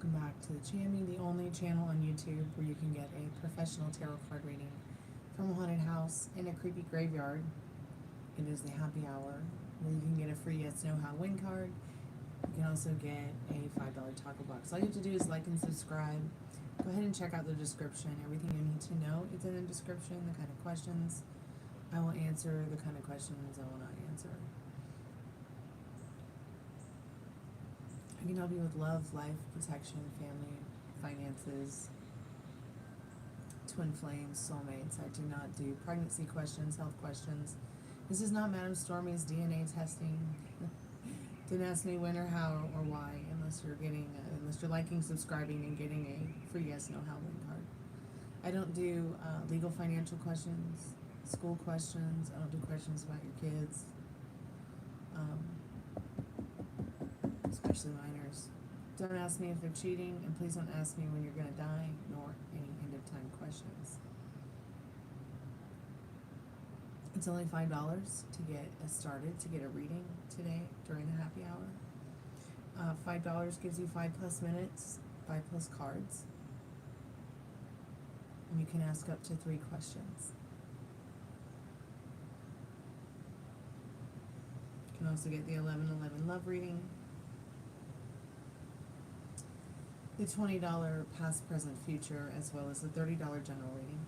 Welcome back to the Chammy, the only channel on YouTube where you can get a professional tarot card reading from a haunted house in a creepy graveyard. It is the happy hour where you can get a free Yes, No, How, Win card. You can also get a $5 taco box. All you have to do is like and subscribe. Go ahead and check out the description. Everything you need to know is in the description. The kind of questions I will answer, the kind of questions I will not answer. I can help you with love, life, protection, family, finances, twin flames, soulmates. I do not do pregnancy questions, health questions. This is not Madam Stormy's DNA testing. Don't ask me when or how or why unless you're liking, subscribing, and getting a free Yes, No, How, Win card. I don't do legal, financial questions, school questions. I don't do questions about your kids. Especially minors. Don't ask me if they're cheating, and please don't ask me when you're going to die, nor any end of time questions. It's only $5 to get us started, to get a reading today during the happy hour. $5 gives you 5+ minutes, 5+ cards, and you can ask up to 3 questions. You can also get the 11/11 love reading, the $20 past, present, future, as well as the $30 general reading.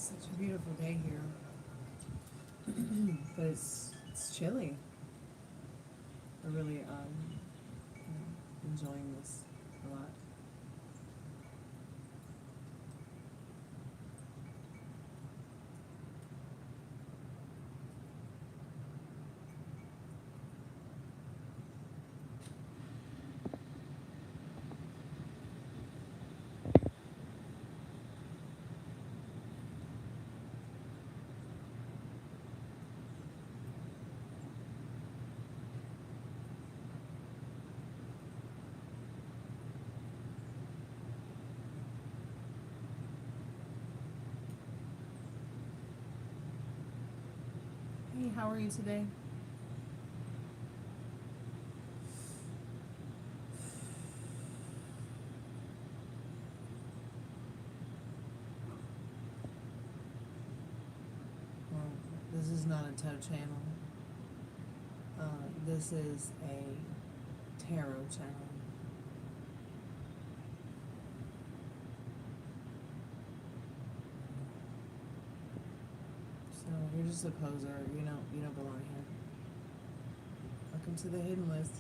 Such a beautiful day here, but it's chilly. I really enjoying this a lot. Hey, how are you today? Well, this is not a toe channel. This is a tarot channel. So you're just a poser. You don't belong here. Welcome to the hidden list.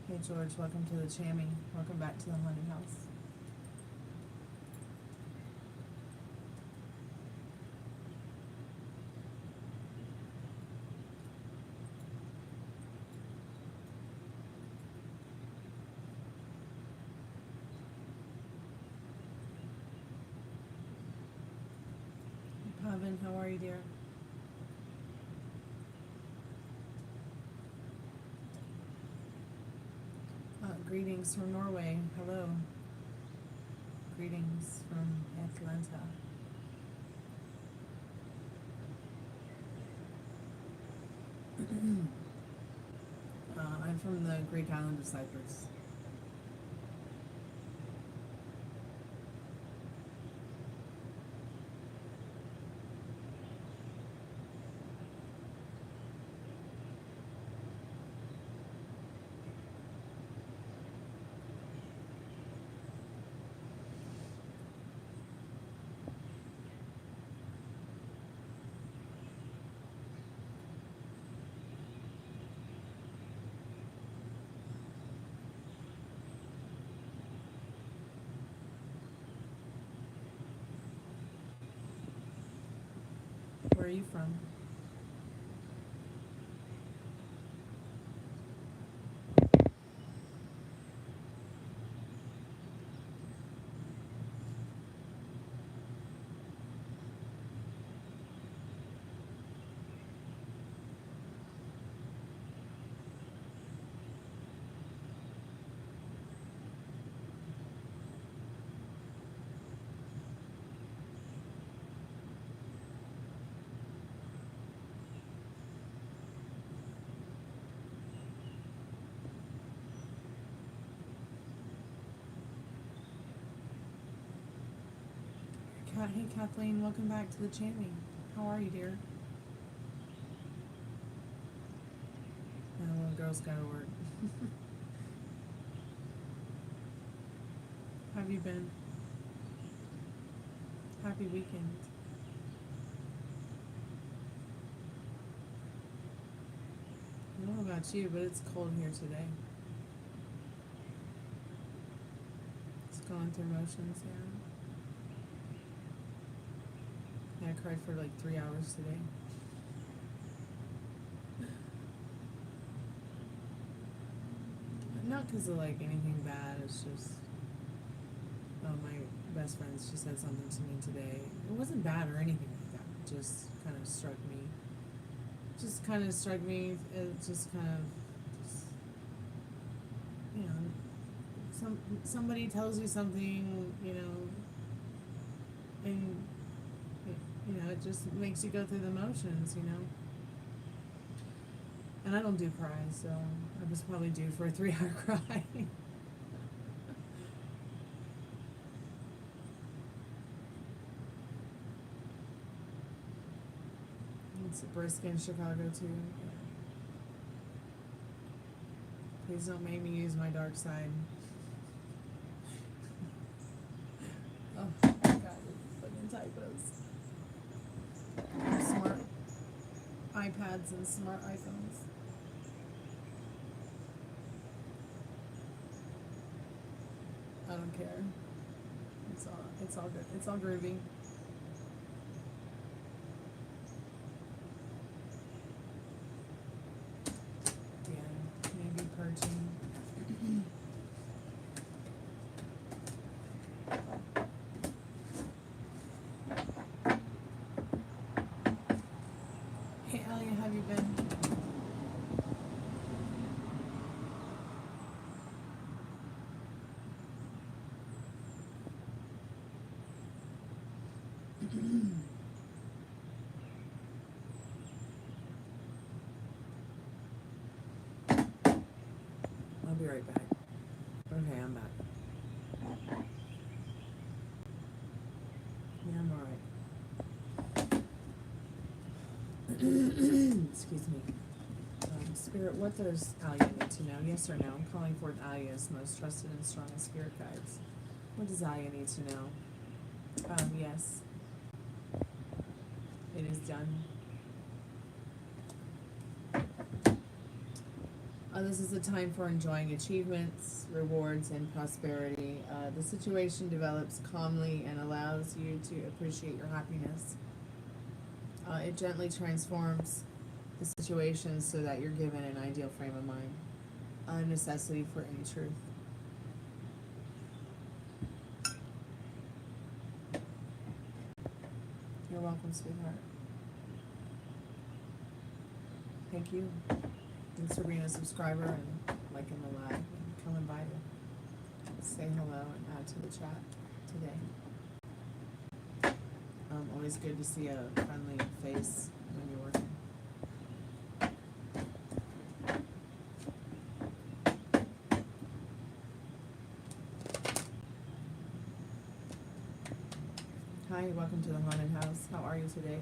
Hey George, welcome to the Chammy. Welcome back to the haunted house. you, dear? Greetings from Norway. Hello. Greetings from Atlanta. I'm from the Greek island of Cyprus. Where are you from? Hey Kathleen, welcome back to the chanting. How are you, dear? Little girl's gotta work. How have you been? Happy weekend. I don't know about you, but it's cold here today. Just going through motions, yeah. Yeah, I cried for like 3 hours today. Not because of like anything bad, it's just, my best friend, she said something to me today. It wasn't bad or anything like that. It just kind of struck me. It just kind of, you know, somebody tells you something, you know, and you know, it just makes you go through the motions, you know. And I don't do cry, so I was probably due for a 3-hour cry. It's brisk in Chicago too. Please don't make me use my dark side. Oh my god, fucking typos. Smart iPads and smart iPhones. I don't care. It's all good. It's all groovy. Yeah, maybe purging. Hey Alia, how have you been? I'll be right back. Okay, I'm back. Yeah, I'm alright. Excuse me. Spirit, what does Alia need to know? Yes or no? I'm calling forth Alia's most trusted and strongest spirit guides. What does Alia need to know? Yes. It is done. This is a time for enjoying achievements, rewards, and prosperity. The situation develops calmly and allows you to appreciate your happiness. It gently transforms the situation so that you're given an ideal frame of mind, a necessity for any truth. You're welcome, sweetheart. Thank you. Thanks for being a subscriber and liking the live and coming by to say hello and add to the chat today. Always good to see a friendly face when you're working. Hi, welcome to the haunted house. How are you today?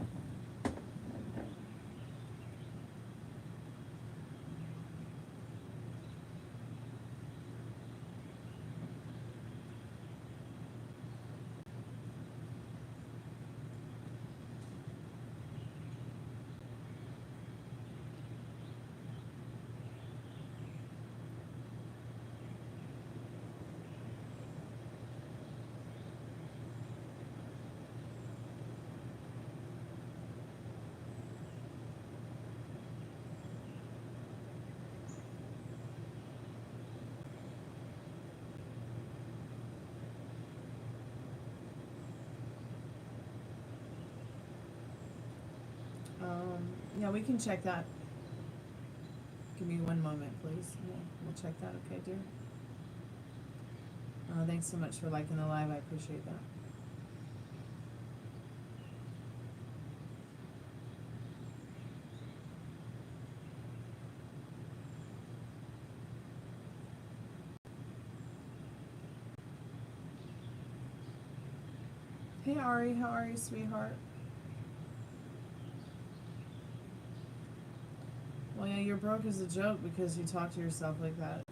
Yeah, we can check that. Give me one moment, please. We'll check that, okay, dear? Thanks so much for liking the live. I appreciate that. Hey, Ari, how are you, sweetheart? Well, yeah, you're broke as a joke because you talk to yourself like that.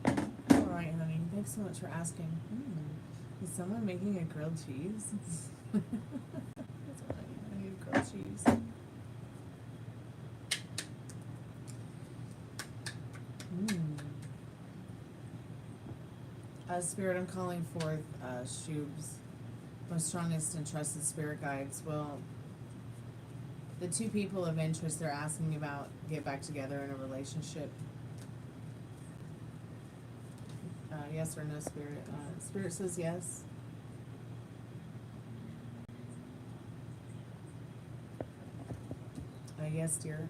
All right, honey. Thanks so much for asking. Is someone making a grilled cheese? That's all right. I need grilled cheese. Spirit, I'm calling forth Shub's most strongest and trusted spirit guides. Well, the two people of interest they're asking about get back together in a relationship. Yes or no, Spirit? Spirit says yes. Yes, dear.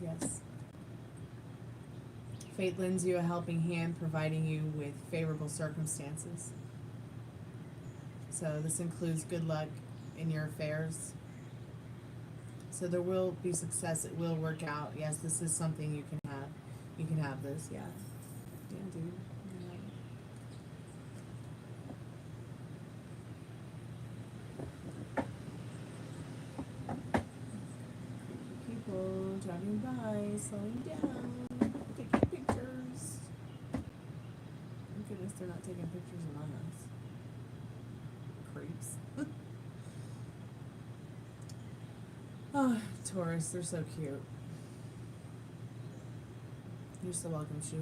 Yes. Fate lends you a helping hand, providing you with favorable circumstances. So this includes good luck in your affairs. So there will be success. It will work out. Yes, this is something you can have. You can have this. Yeah. Yeah, dude. People driving by, slowing down, taking pictures. Thank goodness they're not taking pictures among us. Creeps. Oh, Taurus, they're so cute. You're so welcome, Shu.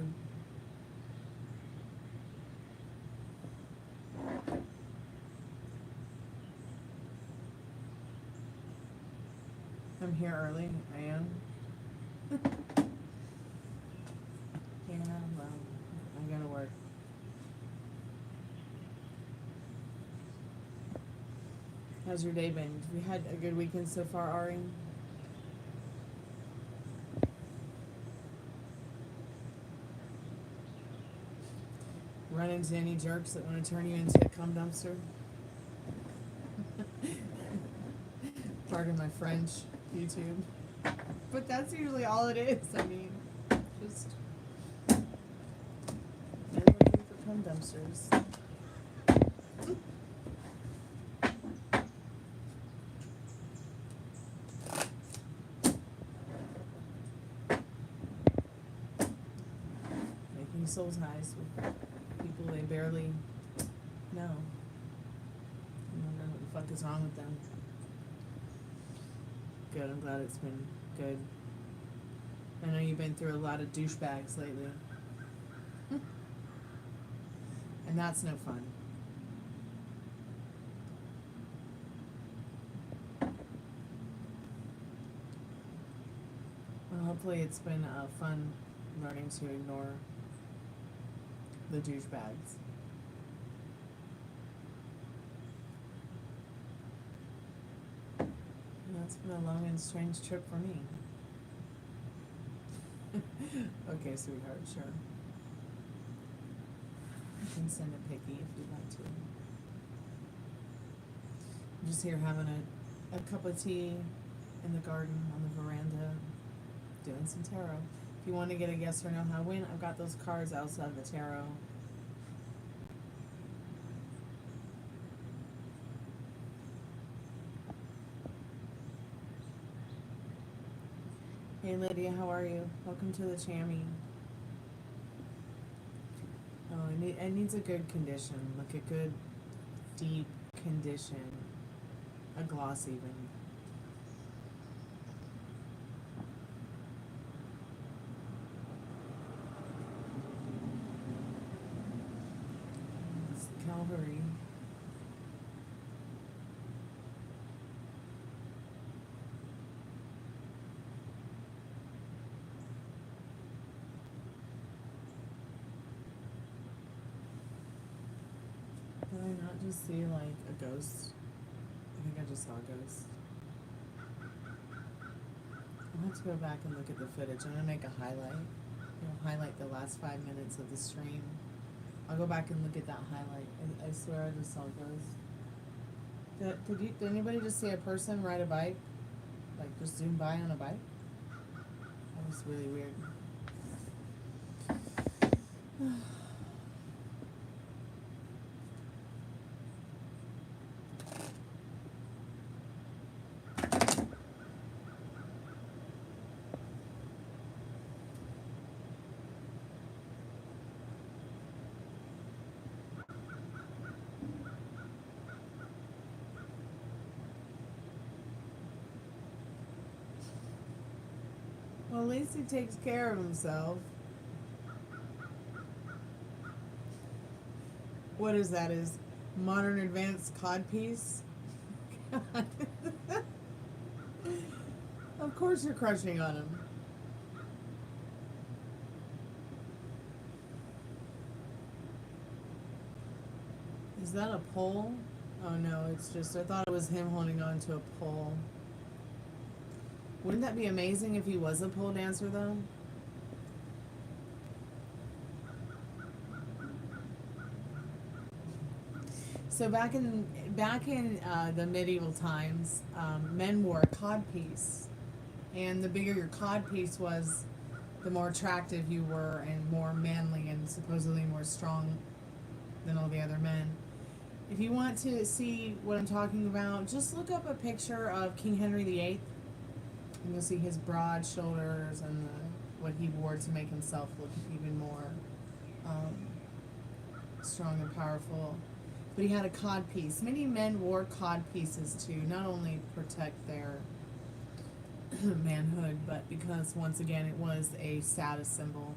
I'm here early. I am. Yeah, well, I gotta work. How's your day been? Have you had a good weekend so far, Ari? Run into any jerks that want to turn you into a cum dumpster? Pardon my French, YouTube. But that's usually all it is. I mean, just men looking for cum dumpsters. Making soul ties with people they barely know. I don't know what the fuck is wrong with them. Good, I'm glad it's been good. I know you've been through a lot of douchebags lately. And that's no fun. Well, hopefully it's been fun learning to ignore the douchebags. It's been a long and strange trip for me. Okay, sweetheart, sure. You can send a picky if you'd like to. I'm just here having a cup of tea in the garden on the veranda, doing some tarot. If you want to get a yes or no how win, I've got those cards outside the tarot. Hey Lydia, how are you? Welcome to the Chammy. Oh, it needs a good condition, like a good deep condition, a gloss even. It's Calvary. Did I not just see like a ghost? I think I just saw a ghost. I'll have to go back and look at the footage. I'm gonna make a highlight. Highlight the last 5 minutes of the stream. I'll go back and look at that highlight. I swear I just saw a ghost. Did anybody just see a person ride a bike? Like just zoom by on a bike? That was really weird. Well, at least he takes care of himself. What is that? Is modern advanced codpiece? Of course you're crushing on him. Is that a pole? Oh no, it's just, I thought it was him holding on to a pole. Wouldn't that be amazing if he was a pole dancer though? So back in the medieval times, men wore a codpiece, and the bigger your codpiece was, the more attractive you were and more manly and supposedly more strong than all the other men. If you want to see what I'm talking about, just look up a picture of King Henry VIII, and you'll see his broad shoulders and what he wore to make himself look even more strong and powerful. But he had a codpiece. Many men wore codpieces to not only protect their manhood, but because, once again, it was a status symbol.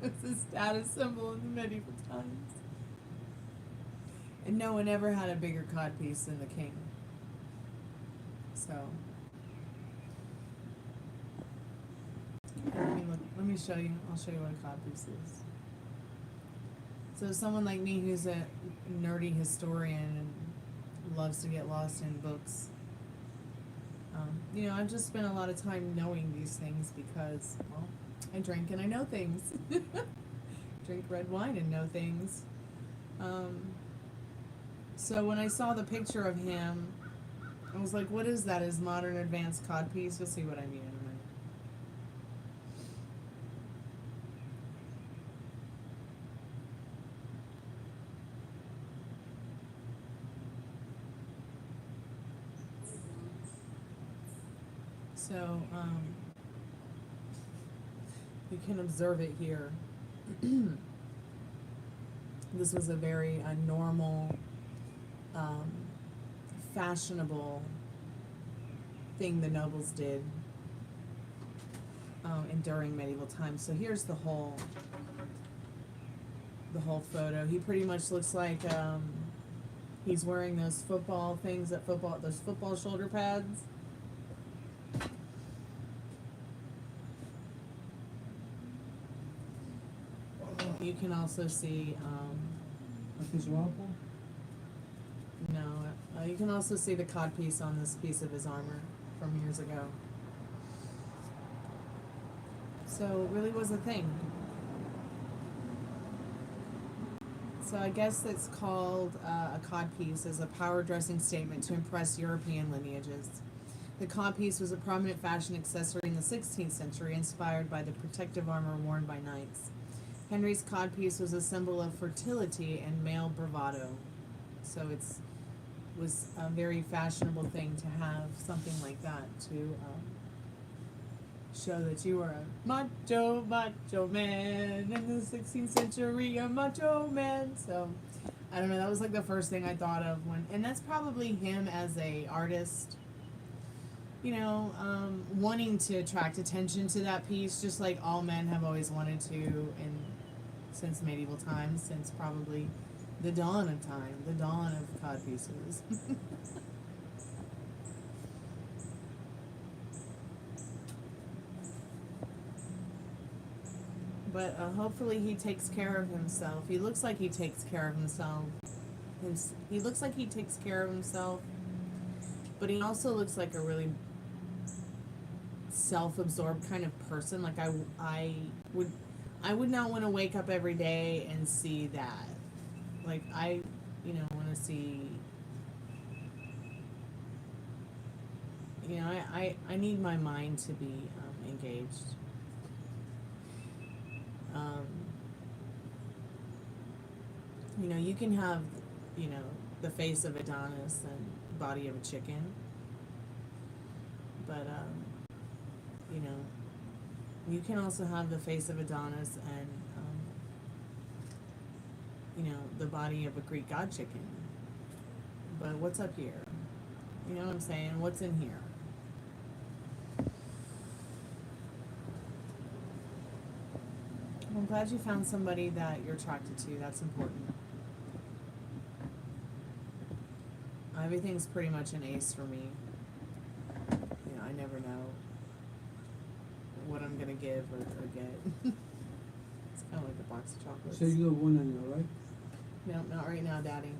It's a status symbol in the medieval times. And no one ever had a bigger codpiece than the king. So, let me show you. I'll show you what a codpiece is. So someone like me who's a nerdy historian and loves to get lost in books, I've just spent a lot of time knowing these things because, well, I drink and I know things. Drink red wine and know things. So when I saw the picture of him, I was like, what is that? Is modern advanced codpiece? You'll see what I mean in a minute. So, you can observe it here. This was a very normal, fashionable thing the nobles did during medieval times. So here's the whole photo. He pretty much looks like he's wearing those football things those football shoulder pads. You can also see Like his waffle? no, You can also see the codpiece on this piece of his armor from years ago. So it really was a thing. So I guess it's called a codpiece as a power dressing statement to impress European lineages. The codpiece was a prominent fashion accessory in the 16th century, inspired by the protective armor worn by knights. Henry's codpiece was a symbol of fertility and male bravado. So it was a very fashionable thing to have something like that to show that you were a macho man in the 16th century, a macho man. So I don't know, that was like the first thing I thought of when, and that's probably him as a artist, you know, wanting to attract attention to that piece, just like all men have always wanted to since medieval times, since probably the dawn of time, the dawn of codpieces. But hopefully he takes care of himself. He looks like he takes care of himself. He looks like he takes care of himself, but he also looks like a really self-absorbed kind of person. Like I would not want to wake up every day and see that. Like I want to see. I need my mind to be engaged. You can have, the face of Adonis and body of a chicken, but, you can also have the face of Adonis and, the body of a Greek god chicken. But what's up here? You know what I'm saying? What's in here? I'm glad you found somebody that you're attracted to. That's important. Everything's pretty much an ace for me. I never know what I'm gonna give or get. It's kind of like a box of chocolates. So you got one on you, right? No, not right now, Daddy.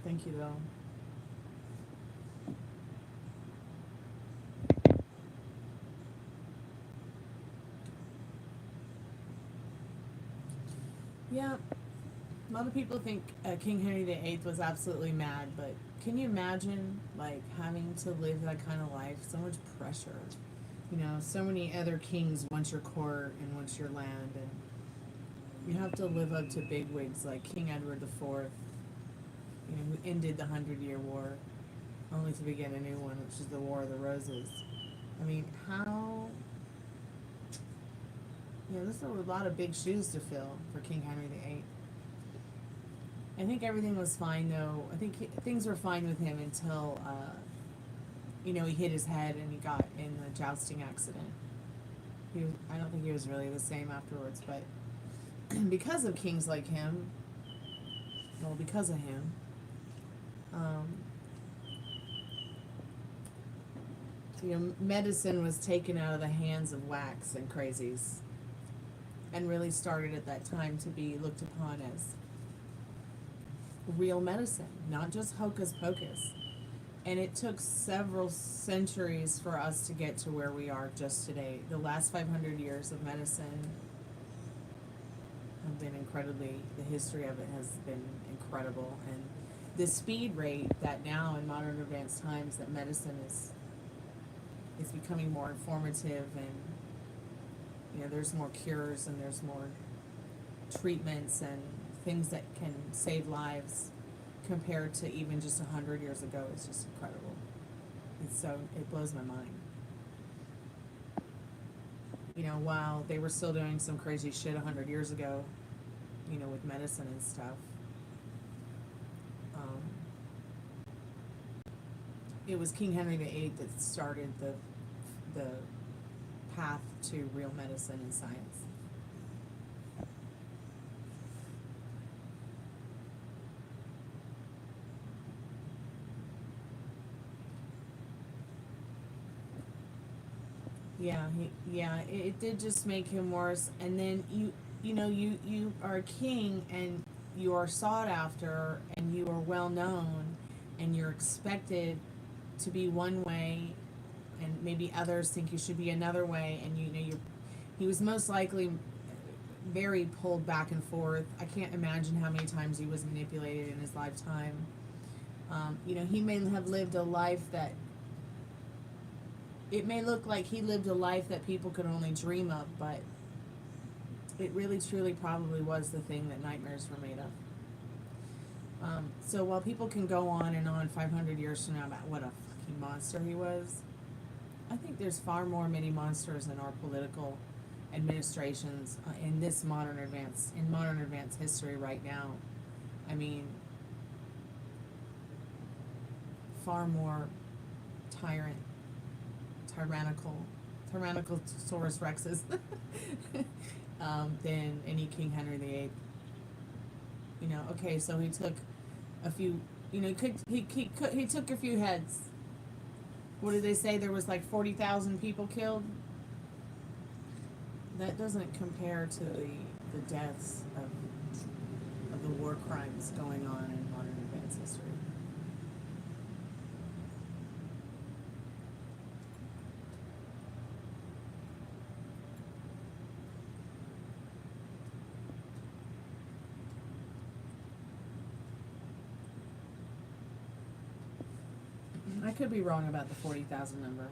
Thank you, though. Yeah, a lot of people think King Henry VIII was absolutely mad, but can you imagine, like, having to live that kind of life? So much pressure. So many other kings want your court and want your land, and you have to live up to bigwigs like King Edward IV, who ended the 100-Year War, only to begin a new one, which is the War of the Roses. I mean, how... there's a lot of big shoes to fill for King Henry VIII. I think everything was fine, though. I think things were fine with him until, he hit his head and he got in the jousting accident. I don't think he was really the same afterwards, but because of kings like him, because of him, medicine was taken out of the hands of whacks and crazies, and really started at that time to be looked upon as real medicine, not just hocus pocus. And it took several centuries for us to get to where we are just today. The last 500 years of medicine have been the history of it has been incredible. And the speed rate that now in modern advanced times that medicine is becoming more informative, and there's more cures and there's more treatments and things that can save lives compared to even just 100 years ago is just incredible. It blows my mind. While they were still doing some crazy shit 100 years ago, with medicine and stuff, it was King Henry VIII that started the path to real medicine and science. It did just make him worse. And then you are a king and you are sought after and you are well known, and you're expected to be one way, and maybe others think you should be another way, and he was most likely very pulled back and forth. I can't imagine how many times he was manipulated in his lifetime. He may have lived a life that it may look like he lived a life that people could only dream of, but it really truly probably was the thing that nightmares were made of. So while people can go on and on 500 years from now about what a fucking monster he was, I think there's far more mini monsters in our political administrations in modern advanced history right now. I mean, far more tyrannical Taurus Rexes than any King Henry VIII. Okay, so he took a few. He took a few heads. What did they say? There was like 40,000 people killed. That doesn't compare to the deaths of the war crimes going on in modern advanced history. I could be wrong about the 40,000 number.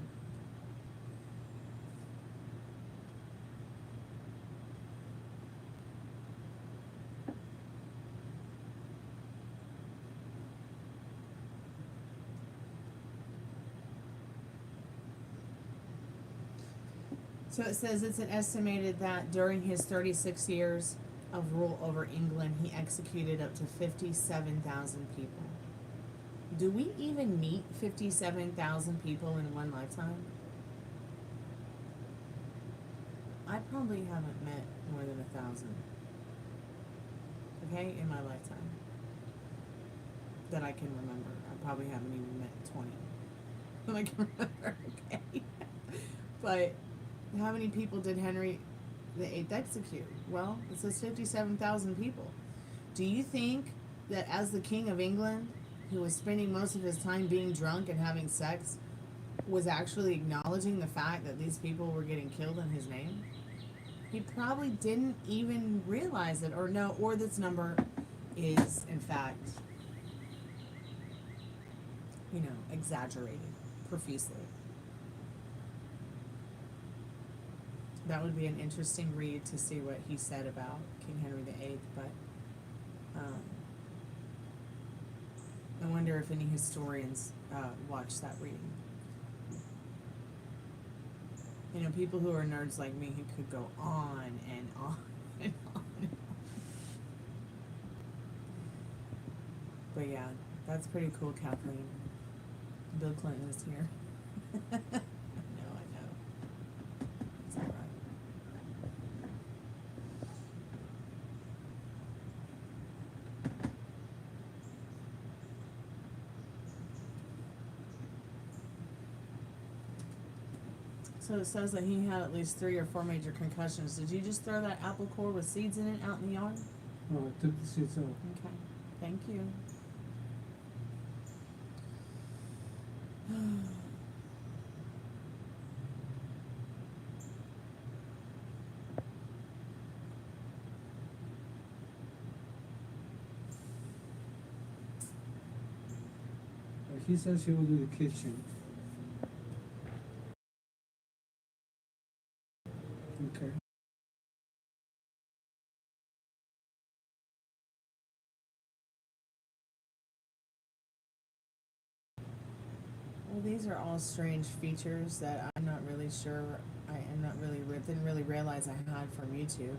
So it says it's an estimated that during his 36 years of rule over England, he executed up to 57,000 people. Do we even meet 57,000 people in one lifetime? I probably haven't met more than 1,000. Okay, in my lifetime. That I can remember. I probably haven't even met 20. That I can remember, okay? But how many people did Henry VIII execute? Well, it says 57,000 people. Do you think that as the King of England, who was spending most of his time being drunk and having sex, was actually acknowledging the fact that these people were getting killed in his name? He probably didn't even realize it, or this number is, in fact, exaggerated profusely. That would be an interesting read to see what he said about King Henry VIII, but I wonder if any historians watch that reading. People who are nerds like me who could go on and on and on and on. But yeah, that's pretty cool, Kathleen. Bill Clinton is here. I know. It's alright. So it says that he had at least 3 or 4 major concussions. Did you just throw that apple core with seeds in it out in the yard? No, I took the seeds out. Okay. Thank you. He says he will do the kitchen. Okay. Well, these are all strange features that I'm not really sure. Didn't really realize I had from YouTube.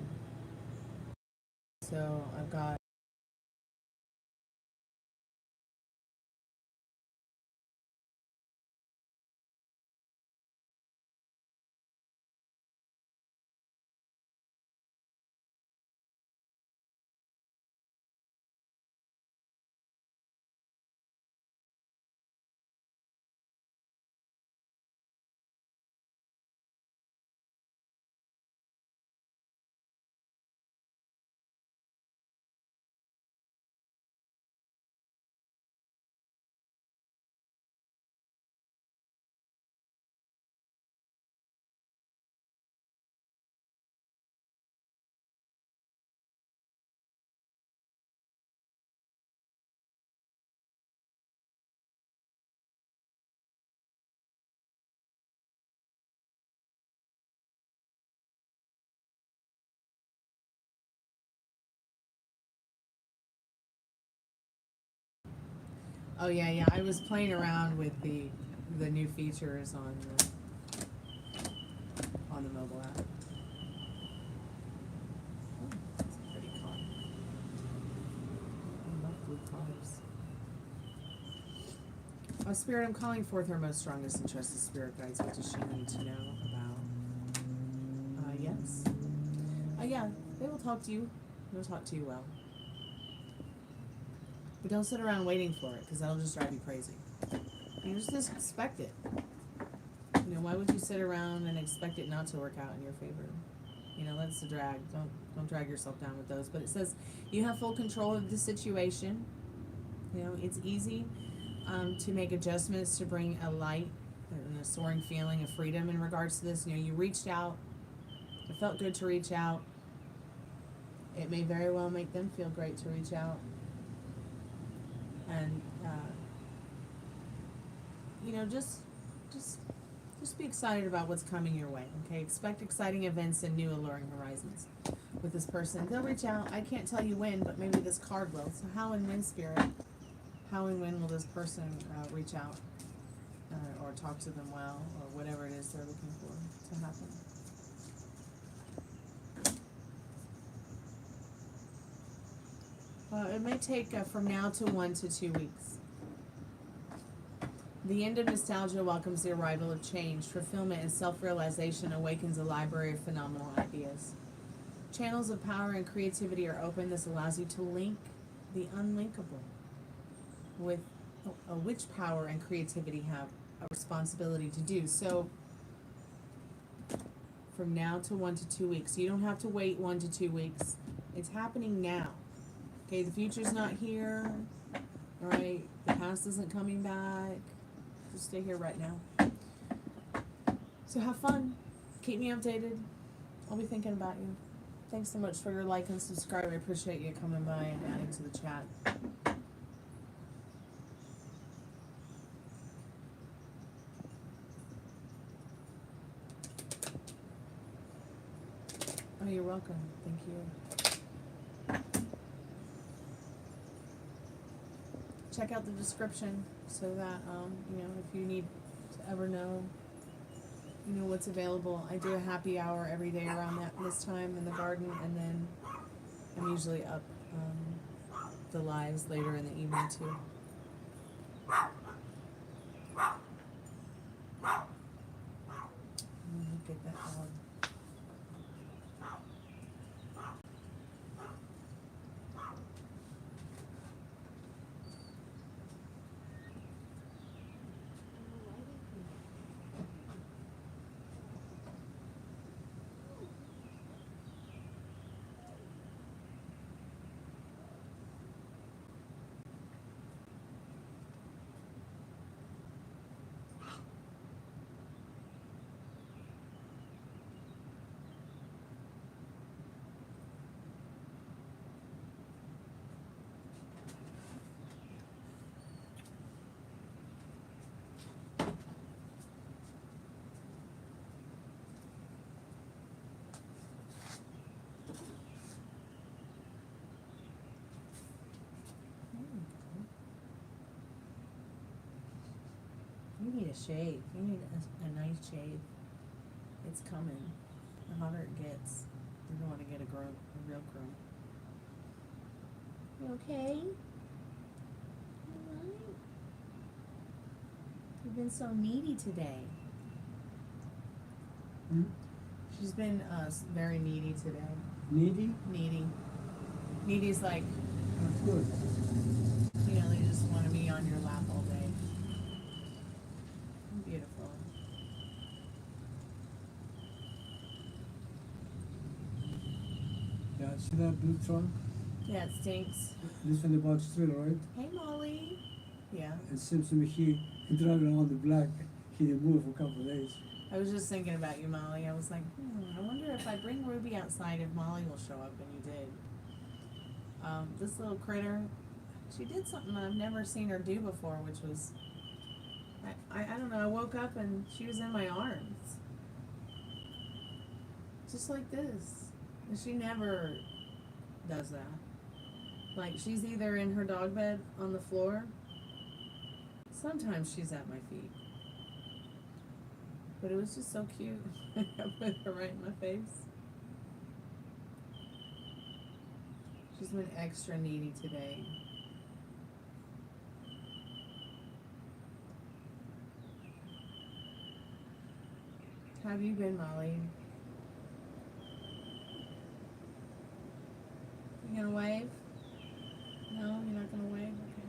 So I've got Oh yeah. I was playing around with the new features on the mobile app. Oh, that's a pretty car. I love blue cars. Oh, Spirit, I'm calling forth our most strongest and trusted spirit guides. What does she need to know about? Yes. Yeah, they will talk to you. They'll talk to you well. But don't sit around waiting for it, because that'll just drive you crazy. You just expect it. You know, why would you sit around and expect it not to work out in your favor? You know, that's the drag. Don't drag yourself down with those. But it says you have full control of the situation. You know, it's easy to make adjustments to bring a light and a soaring feeling of freedom in regards to this. You know, you reached out. It felt good to reach out. It may very well make them feel great to reach out. And, you know, just be excited about what's coming your way, okay? Expect exciting events and new alluring horizons with this person. They'll reach out. I can't tell you when, but maybe this card will. So how and when, Spirit? How and when will this person reach out or talk to them well, or whatever it is they're looking for to happen? It may take from now to 1 to 2 weeks. The end of nostalgia welcomes the arrival of change. Fulfillment and self-realization awakens a library of phenomenal ideas. Channels of power and creativity are open. This allows you to link the unlinkable, with which power and creativity have a responsibility to do. So from now to 1 to 2 weeks. You don't have to wait 1 to 2 weeks. It's happening now. Okay, the future's not here. Alright, the past isn't coming back. Just stay here right now. So have fun. Keep me updated. I'll be thinking about you. Thanks so much for your like and subscribe. I appreciate you coming by and adding to the chat. Oh, you're welcome. Thank you. Check out the description so that, you know, if you need to ever know, you know, what's available. I do a happy hour every day around this time in the garden, and then I'm usually up the lives later in the evening too. Get that dog. You need a shave. You need a nice shave. It's coming. The hotter it gets, you're going to get a real groom. You okay? Alright. You've been so needy today. Hmm? She's been very needy today. Needy? Needy. Needy's like, That's good. you know, they just want to be on your lap all day. Beautiful. Yeah, see that blue trunk? Yeah, it stinks. This one about still, right? Hey, Molly. Yeah. It seems to me he driving around the black. He didn't move for a couple of days. I was just thinking about you, Molly. I was like, I wonder if I bring Ruby outside if Molly will show up, and you did. This little critter, she did something I've never seen her do before, which was, I don't know, I woke up and she was in my arms. Just like this. And she never does that. Like, she's either in her dog bed on the floor, Sometimes she's at my feet. But it was just so cute. I put her right in my face. She's been extra needy today. How have you been, Molly? You gonna wave? No, you're not gonna wave? Okay.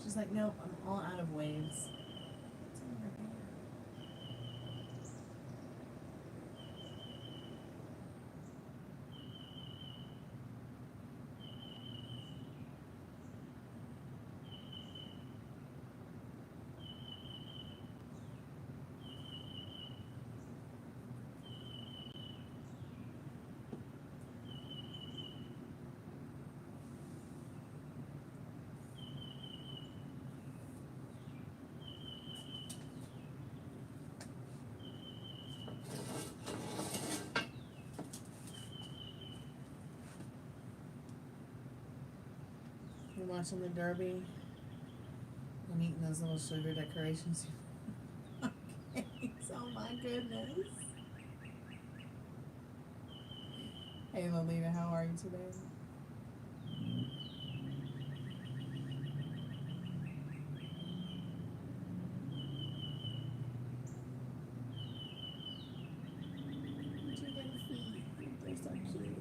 She's like, nope, I'm all out of waves. What's in her hair? You're watching the Derby and eating those little sugar decorations. Okay, oh my goodness. Hey Lolita, how are you today? Two little feet, they're so cute.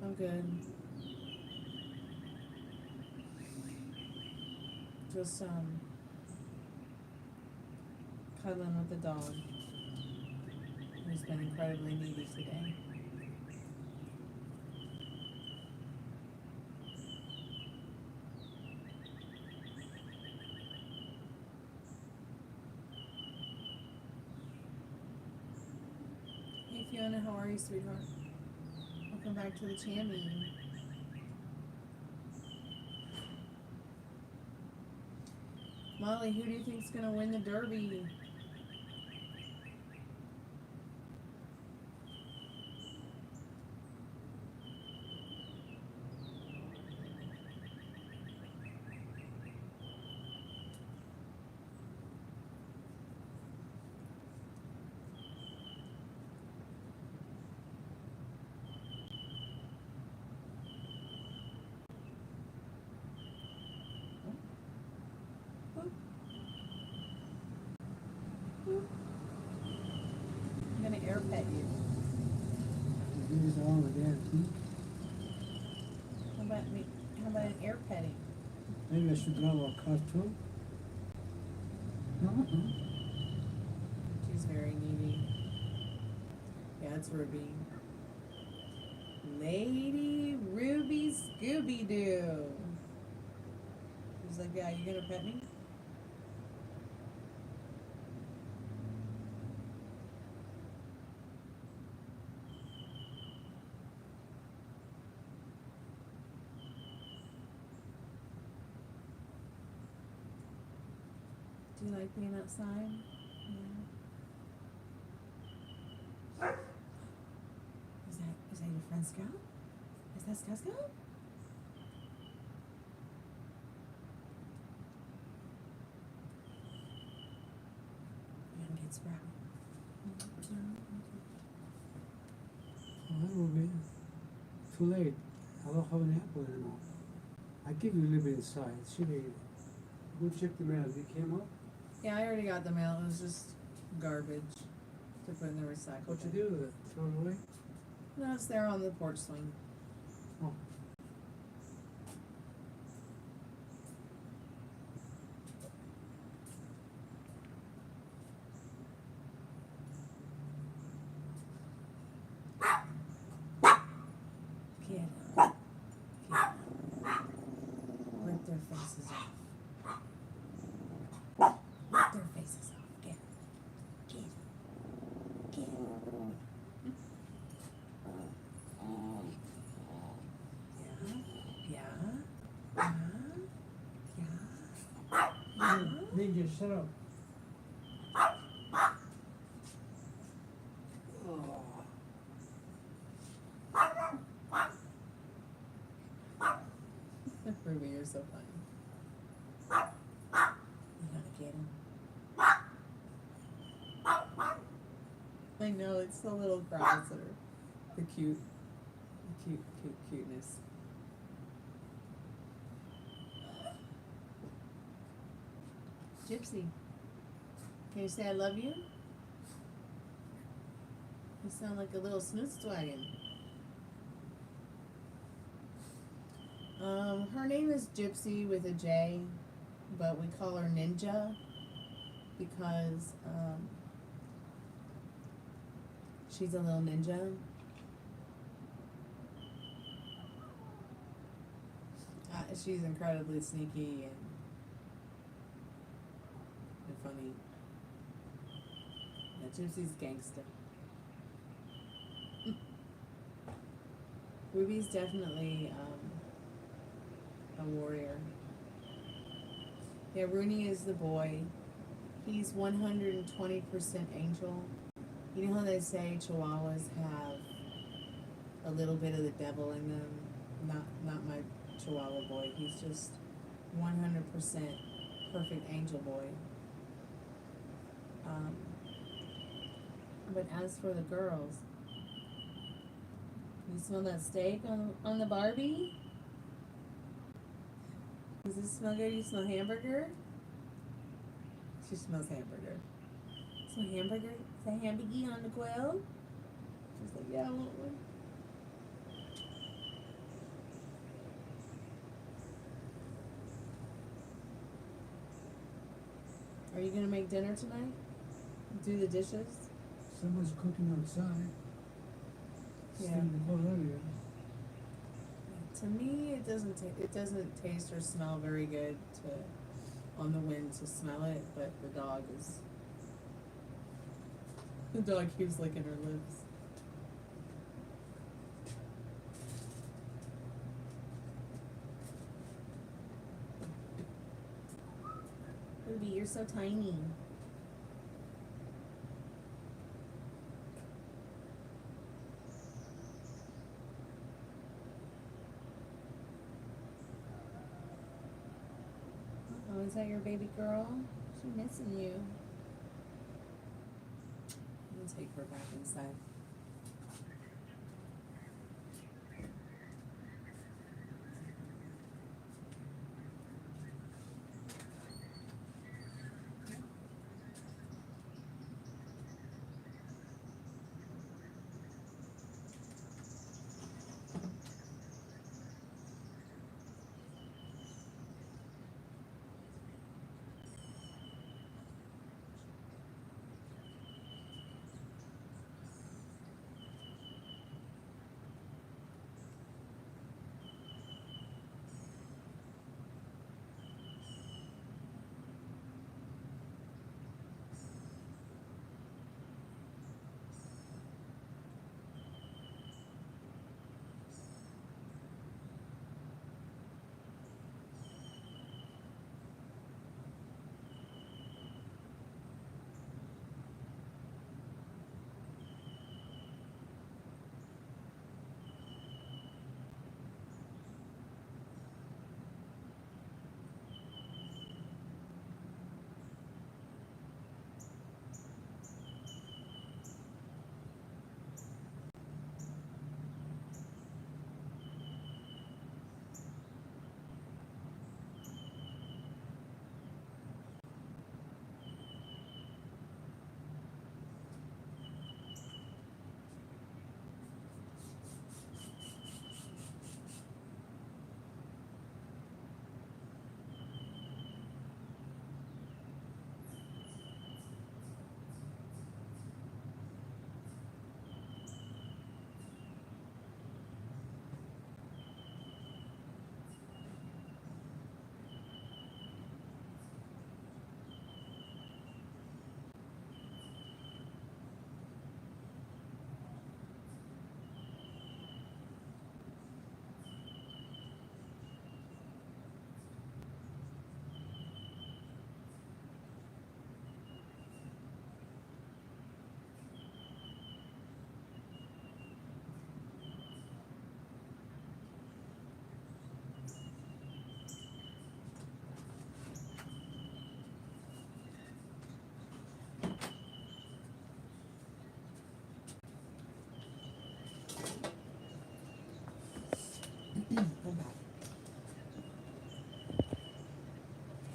I'm good. Just cuddling with the dog, who's been incredibly needy today. Hey Fiona, how are you, sweetheart? Welcome back to the channel. Molly, who do you think's gonna win the Derby? I'm gonna air pet you. These are all again. How about me? How about an air petting? Maybe I should draw a cartoon. She's very needy. Yeah, it's Ruby. Lady Ruby Scooby-Doo. She's like, yeah, you gonna pet me? Do you like being outside? Yeah. Is that your friend Scout? Is that Scout Scout? You haven't get Sprout. Oh, that will be too late. I don't have an apple anymore. I give you a little bit inside. Should be. Go check the mail. It came up. Yeah, I already got the mail. It was just garbage to put in the recycle. What you bin. do with it? Throw it away? No, it's there on the porch swing. Oh. Get up. Get up. Rip their faces off. Rip their faces off. Get up. Get up. shut up. Oh. Ruby, you're so funny. You gotta get him. I know, it's the little cries that are the cuteness. Gypsy, can you say I love you? You sound like a little snootstwagon. Her name is Gypsy with a J, but we call her Ninja because she's a little ninja. She's incredibly sneaky and funny. Yeah, Gypsy's gangster. Ruby's definitely a warrior. Yeah, Rooney is the boy. He's 120% angel. You know how they say Chihuahuas have a little bit of the devil in them? Not my Chihuahua boy. He's just 100% perfect angel boy. But as for the girls, you smell that steak on the Barbie? Does it smell good? You smell hamburger? She smells hamburger. Smell hamburger? Is that hamburger on the grill? She's like, yeah, I want one. Are you gonna make dinner tonight? Do the dishes? Someone's cooking outside. Yeah. Steamed the whole area. To me, it doesn't taste or smell very good on the wind to smell it, but the dog keeps licking her lips. Ruby, you're so tiny. Oh, is that your baby girl? She's missing you. I'll take her back inside.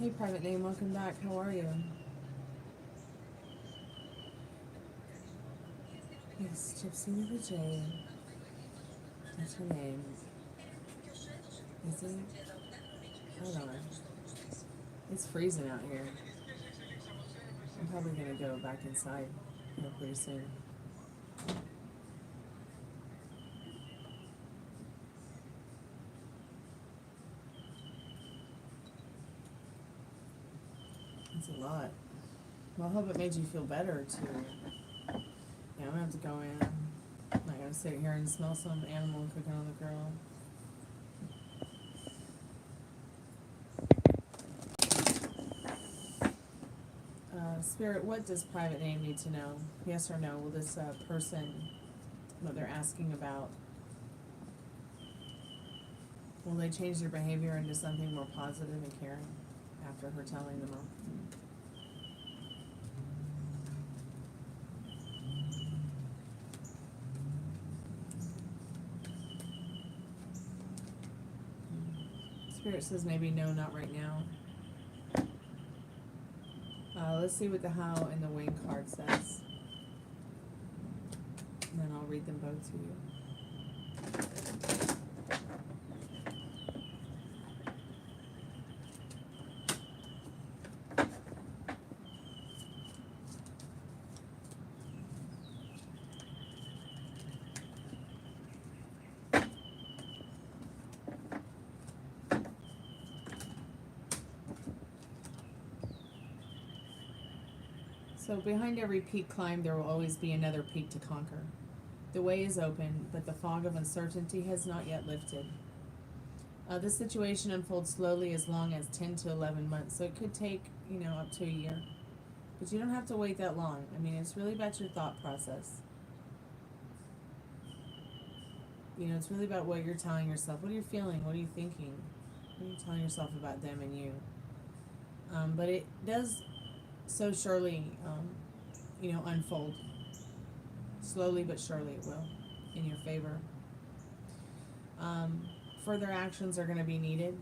Hey, private name, welcome back. How are you? Yes, Gypsy with a J. That's her name. Is it? Hold on. It's freezing out here. I'm probably gonna go back inside pretty soon. It's a lot. Well, I hope it made you feel better too. Yeah, I'm gonna have to go in. I'm not gonna sit here and smell some animal cooking on the grill. Spirit, what does private name need to know? Yes or no? Will this person, what they're asking about, will they change their behavior into something more positive and caring after her telling them all? Spirit says maybe no, not right now. Let's see what the how and the wing card says. And then I'll read them both to you. So behind every peak climbed, there will always be another peak to conquer. The way is open, but the fog of uncertainty has not yet lifted. This situation unfolds slowly as long as 10 to 11 months, so it could take, up to a year. But you don't have to wait that long. I mean, it's really about your thought process. It's really about what you're telling yourself. What are you feeling? What are you thinking? What are you telling yourself about them and you? But it does so surely, unfold. Slowly but surely it will, in your favor. Further actions are going to be needed.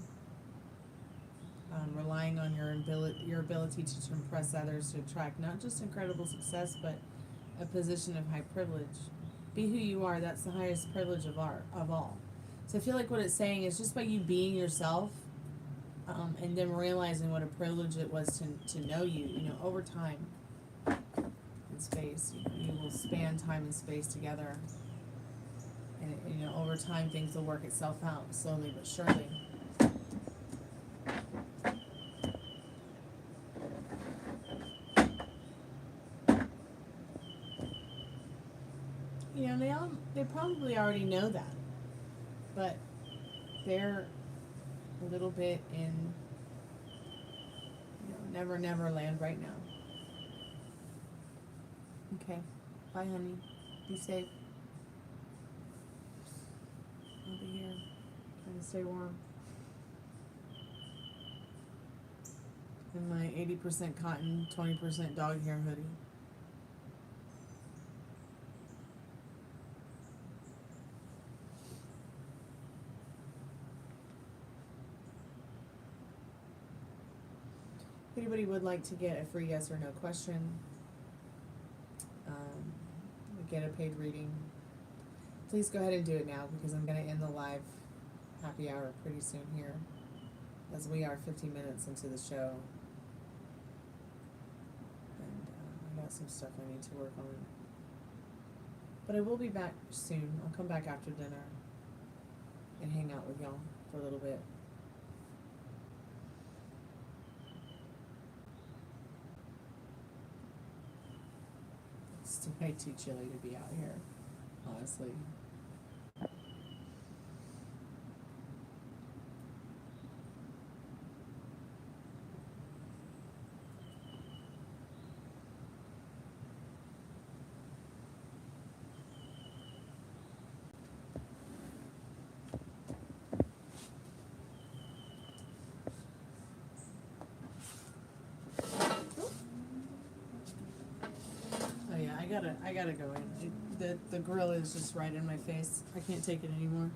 Relying on your ability to impress others to attract not just incredible success, but a position of high privilege. Be who you are. That's the highest privilege of all. So I feel like what it's saying is just by you being yourself, and then realizing what a privilege it was to know you, over time and space, you will span time and space together, and over time things will work itself out slowly but surely. They probably already know that, but they're a little bit in never land right now. Okay, bye honey, be safe. I'll be here trying to stay warm in my 80% cotton, 20% dog hair hoodie. If anybody would like to get a free yes or no question, get a paid reading, please go ahead and do it now, because I'm going to end the live happy hour pretty soon here, as we are 15 minutes into the show, and I got some stuff I need to work on. But I will be back soon. I'll come back after dinner and hang out with y'all for a little bit. It's way too chilly to be out here, honestly. I gotta go in. The grill is just right in my face. I can't take it anymore.